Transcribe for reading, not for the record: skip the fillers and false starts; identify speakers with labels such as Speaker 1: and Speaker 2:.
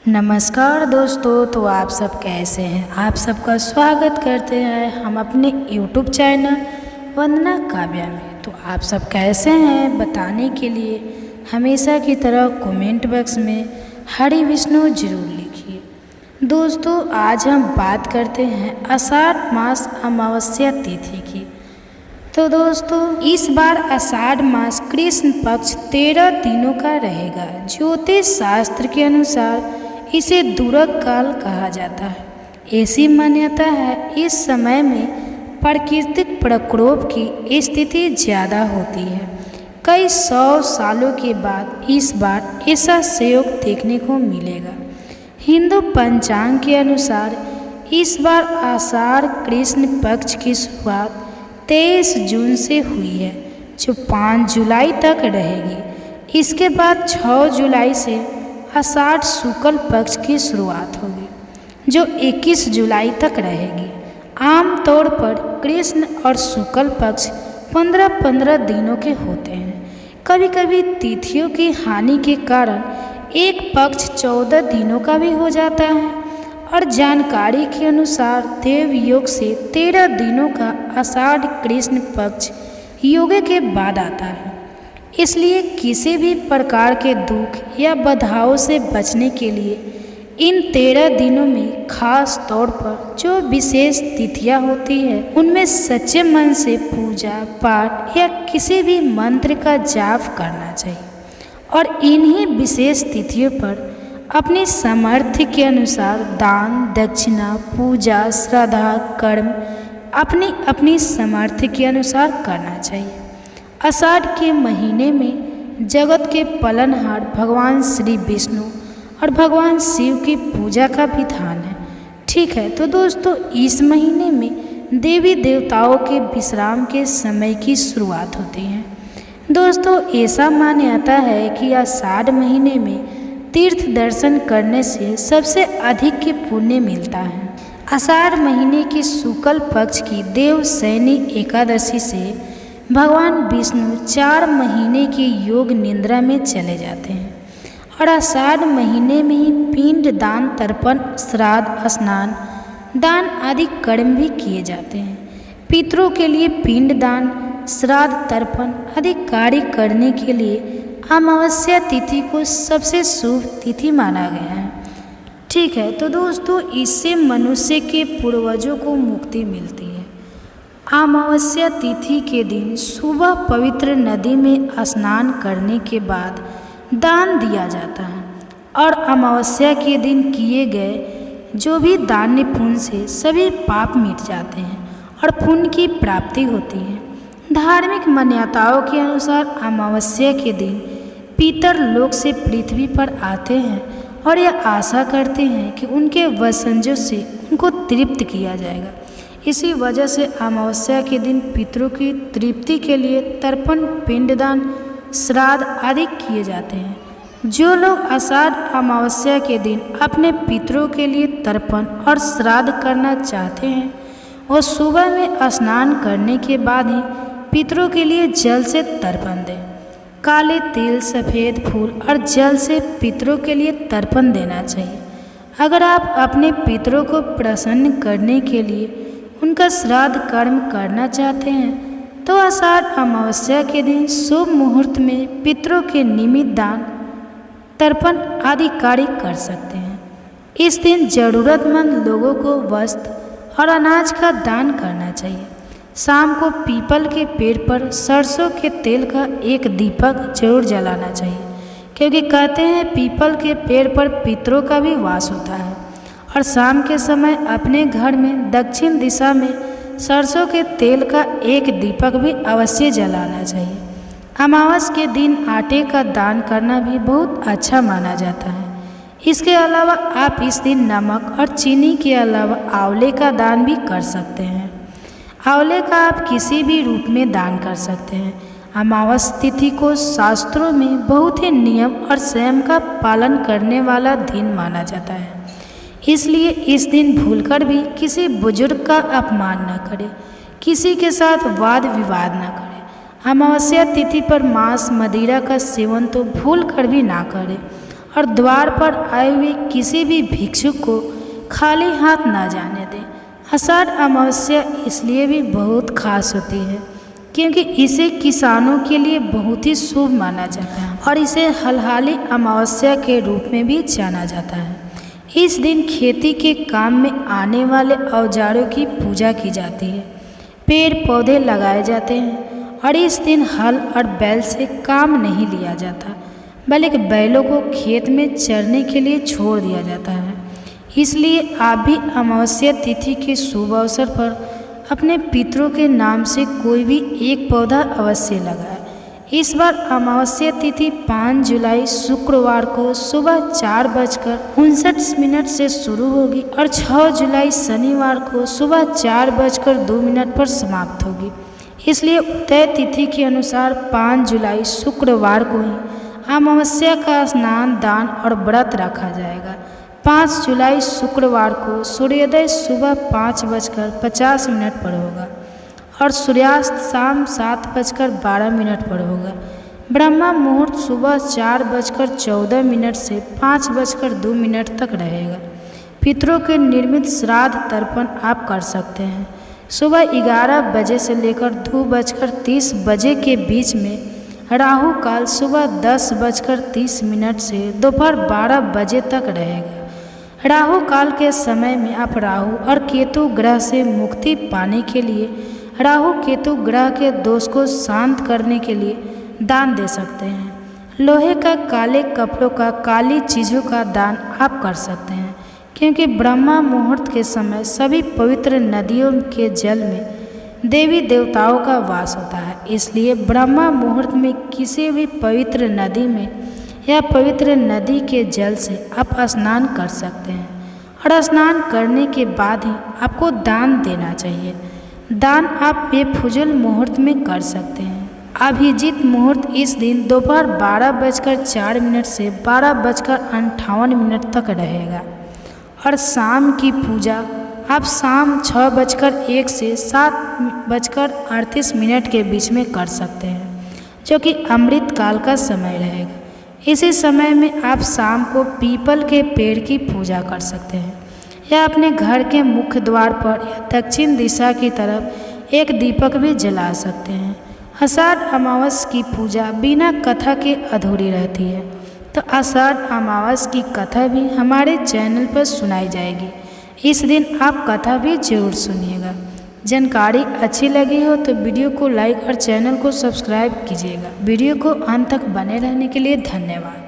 Speaker 1: नमस्कार दोस्तों, तो आप सब कैसे हैं। आप सबका स्वागत करते हैं हम अपने YouTube चैनल वंदना काव्या में। तो आप सब कैसे हैं बताने के लिए हमेशा की तरह कमेंट बॉक्स में हरि विष्णु जरूर लिखिए। दोस्तों, आज हम बात करते हैं आषाढ़ मास अमावस्या तिथि की। तो दोस्तों, इस बार आषाढ़ मास कृष्ण पक्ष 13 दिनों का रहेगा। ज्योतिष शास्त्र के अनुसार इसे दुर्ग काल कहा जाता है। ऐसी मान्यता है इस समय में प्राकृतिक प्रकोप की स्थिति ज़्यादा होती है। कई 100 सालों के बाद इस बार ऐसा संयोग देखने को मिलेगा। हिंदू पंचांग के अनुसार इस बार आषाढ़ कृष्ण पक्ष की शुरुआत 23 जून से हुई है, जो 5 जुलाई तक रहेगी। इसके बाद 6 जुलाई से आषाढ़ शुक्ल पक्ष की शुरुआत होगी, जो 21 जुलाई तक रहेगी। आमतौर पर कृष्ण और शुक्ल पक्ष 15-15 दिनों के होते हैं। कभी कभी तिथियों की हानि के कारण एक पक्ष 14 दिनों का भी हो जाता है। और जानकारी के अनुसार देवयोग से 13 दिनों का आषाढ़ कृष्ण पक्ष योग के बाद आता है। इसलिए किसी भी प्रकार के दुख या बाधाओं से बचने के लिए इन 13 दिनों में खास तौर पर जो विशेष तिथियां होती है उनमें सच्चे मन से पूजा पाठ या किसी भी मंत्र का जाप करना चाहिए। और इन्हीं विशेष तिथियों पर अपनी सामर्थ्य के अनुसार दान दक्षिणा पूजा श्रद्धा कर्म अपनी अपनी सामर्थ्य के अनुसार करना चाहिए। आषाढ़ के महीने में जगत के पालनहार भगवान श्री विष्णु और भगवान शिव की पूजा का विधान है। ठीक है, तो दोस्तों इस महीने में देवी देवताओं के विश्राम के समय की शुरुआत होती है। दोस्तों, ऐसा मान्यता है कि आषाढ़ महीने में तीर्थ दर्शन करने से सबसे अधिक की पुण्य मिलता है। आषाढ़ महीने की शुक्ल पक्ष की देवशयनी एकादशी से भगवान विष्णु 4 महीने की योग निद्रा में चले जाते हैं। और आषाढ़ महीने में ही पिंड दान तर्पण श्राद्ध स्नान दान आदि कर्म भी किए जाते हैं। पितरों के लिए पिंड दान श्राद्ध तर्पण आदि कार्य करने के लिए अमावस्या तिथि को सबसे शुभ तिथि माना गया है। ठीक है, तो दोस्तों इससे मनुष्य के पूर्वजों को मुक्ति मिलती है। अमावस्या तिथि के दिन सुबह पवित्र नदी में स्नान करने के बाद दान दिया जाता है। और अमावस्या के दिन किए गए जो भी दान पुण्य से सभी पाप मिट जाते हैं और पुण्य की प्राप्ति होती है। धार्मिक मान्यताओं के अनुसार अमावस्या के दिन पितर लोक से पृथ्वी पर आते हैं और यह आशा करते हैं कि उनके वंशजों से उनको तृप्त किया जाएगा। इसी वजह से अमावस्या के दिन पितरों की तृप्ति के लिए तर्पण पिंडदान श्राद्ध आदि किए जाते हैं। जो लोग आषाढ़ अमावस्या के दिन अपने पितरों के लिए तर्पण और श्राद्ध करना चाहते हैं वो सुबह में स्नान करने के बाद ही पितरों के लिए जल से तर्पण दें। काले तिल सफ़ेद फूल और जल से पितरों के लिए तर्पण देना चाहिए। अगर आप अपने पितरों को प्रसन्न करने के लिए उनका श्राद्ध कर्म करना चाहते हैं तो आषाढ़ अमावस्या के दिन शुभ मुहूर्त में पितरों के निमित्त दान तर्पण आदि कार्य कर सकते हैं। इस दिन जरूरतमंद लोगों को वस्त्र और अनाज का दान करना चाहिए। शाम को पीपल के पेड़ पर सरसों के तेल का एक दीपक जरूर जलाना चाहिए, क्योंकि कहते हैं पीपल के पेड़ पर पितरों का भी वास होता है। और शाम के समय अपने घर में दक्षिण दिशा में सरसों के तेल का एक दीपक भी अवश्य जलाना चाहिए। अमावस के दिन आटे का दान करना भी बहुत अच्छा माना जाता है। इसके अलावा आप इस दिन नमक और चीनी के अलावा आंवले का दान भी कर सकते हैं। आंवले का आप किसी भी रूप में दान कर सकते हैं। अमावस तिथि को शास्त्रों में बहुत ही नियम और संयम का पालन करने वाला दिन माना जाता है। इसलिए इस दिन भूलकर भी किसी बुजुर्ग का अपमान न करें, किसी के साथ वाद विवाद न करें। अमावस्या तिथि पर मांस मदिरा का सेवन तो भूल कर भी ना करें। और द्वार पर आए हुए किसी भी भिक्षुक को खाली हाथ ना जाने दें। आषाढ़ अमावस्या इसलिए भी बहुत खास होती है क्योंकि इसे किसानों के लिए बहुत ही शुभ माना जाता है और इसे हलहाली अमावस्या के रूप में भी जाना जाता है। इस दिन खेती के काम में आने वाले औजारों की पूजा की जाती है, पेड़ पौधे लगाए जाते हैं और इस दिन हल और बैल से काम नहीं लिया जाता बल्कि बैलों को खेत में चरने के लिए छोड़ दिया जाता है। इसलिए आप भी अमावस्या तिथि के शुभ अवसर पर अपने पितरों के नाम से कोई भी एक पौधा अवश्य लगाए। इस बार अमावस्या तिथि 5 जुलाई शुक्रवार को सुबह 4:59 से शुरू होगी और 6 जुलाई शनिवार को सुबह 4:02 पर समाप्त होगी। इसलिए उदय तिथि के अनुसार 5 जुलाई शुक्रवार को ही अमावस्या का स्नान, दान और व्रत रखा जाएगा। 5 जुलाई शुक्रवार को सूर्योदय सुबह 5:50 पर होगा और सूर्यास्त शाम 7:12 पर होगा। ब्रह्मा मुहूर्त सुबह 4:14 से 5:02 तक रहेगा। पितरों के निर्मित श्राद्ध तर्पण आप कर सकते हैं। सुबह 11 बजे से लेकर 2:30 बजे के बीच में राहु काल सुबह 10:30 से दोपहर 12 बजे तक रहेगा। राहु काल के समय में आप राहु और केतु ग्रह से मुक्ति पाने के लिए राहु केतु ग्रह के दोष को शांत करने के लिए दान दे सकते हैं। लोहे का, काले कपड़ों का, काली चीज़ों का दान आप कर सकते हैं क्योंकि ब्रह्मा मुहूर्त के समय सभी पवित्र नदियों के जल में देवी देवताओं का वास होता है। इसलिए ब्रह्मा मुहूर्त में किसी भी पवित्र नदी में या पवित्र नदी के जल से आप स्नान कर सकते हैं और स्नान करने के बाद ही आपको दान देना चाहिए। दान आप बेफुजूल मुहूर्त में कर सकते हैं। अभिजीत मुहूर्त इस दिन दोपहर 12:04 से 12:58 तक रहेगा और शाम की पूजा आप शाम 6:01 से 7:38 के बीच में कर सकते हैं, जो कि अमृत काल का समय रहेगा। इसी समय में आप शाम को पीपल के पेड़ की पूजा कर सकते हैं या अपने घर के मुख्य द्वार पर या दक्षिण दिशा की तरफ एक दीपक भी जला सकते हैं। आषाढ़ अमावस्या की पूजा बिना कथा के अधूरी रहती है, तो आषाढ़ अमावस्या की कथा भी हमारे चैनल पर सुनाई जाएगी। इस दिन आप कथा भी जरूर सुनिएगा। जानकारी अच्छी लगी हो तो वीडियो को लाइक और चैनल को सब्सक्राइब कीजिएगा। वीडियो को अंत तक बने रहने के लिए धन्यवाद।